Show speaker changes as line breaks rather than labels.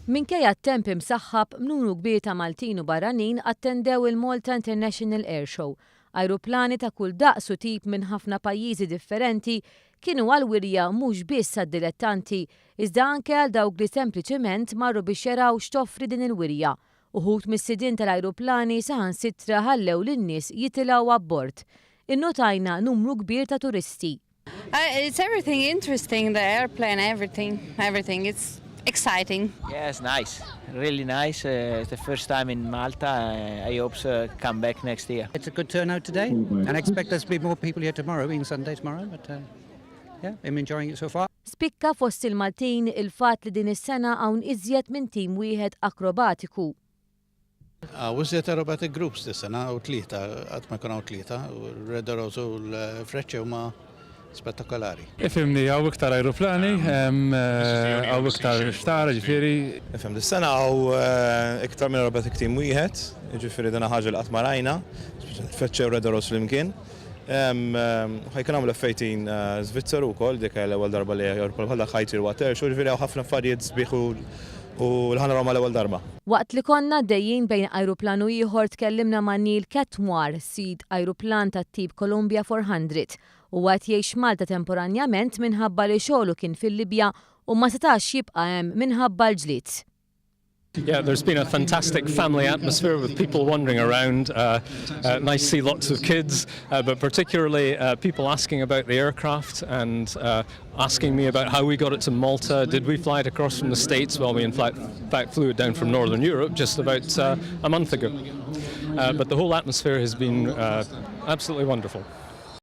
Minkejja t-temp imsaħħab numru kbir ta' Maltin u barranin attendew il-Malta International Air Show. Ajruplani ta' kull daqs u tip minn ħafna pajjiżi differenti kienu għal-wirja mhux biss għad-dilettanti, iżda anke għal dawk li sempliċement marru biex jaraw x'toffri din il-wirja. Uħud mis-sidien tal-ajruplani saħansitra ħallew lin-nies jitilgħu abbord. Innotajna numru kbir ta' turisti.
It's everything interesting, the airplane, everything. It's exciting.
Yeah, it's nice, really nice. It's the first time in Malta. I hope to come back next year.
It's a good turnout today, and I expect there to be more people here tomorrow, being Sunday tomorrow, but yeah, I'm enjoying it so far.
Spikka fost il-Maltin il-fat li din is-sena hawn iżjed minn tim wieħed akrobatiku.
Wiżjed aerobatic groups dis-sena u tlieta, qatt ma jkun hawn tlieta, u Red Arrows u l-Frecce huma spettakolari.
Ifimni għaw iktar aeroplani, għaw iktar xtar, ġifieri.
Ifhem dis-sena għaw iktar minn aerobatic team wieħed, ġifieri dana ħaġa li qatt ma rajna, Frecce u Red Arrows flimkien. ħajkun għamlu fejtin Zvizzeru wkoll dik l-ewwel darba li Ewropa bħalha ħajtir water, xu ġifieri hawn ħafna affarijiet sbieħ u l-ħanra l-ewwel darba.
Waqt li konna dejjin bejn ajruplanu ieħor tkellimna ma' Neil Ketmwar, sid ajruplan tat-tip Columbia 400 u għad jgħix Malta temporanjament minħabba li xogħlu kien fil-Libja u ma setax jibqa' hemm minħabba l-ġlied.
Yeah, there's been a fantastic family atmosphere with people wandering around. Nice to see lots of kids, but particularly people asking about the aircraft and asking me about how we got it to Malta. Did we fly it across from the States? Well, we in fact flew it down from Northern Europe just about a month ago. But the whole atmosphere has been absolutely wonderful.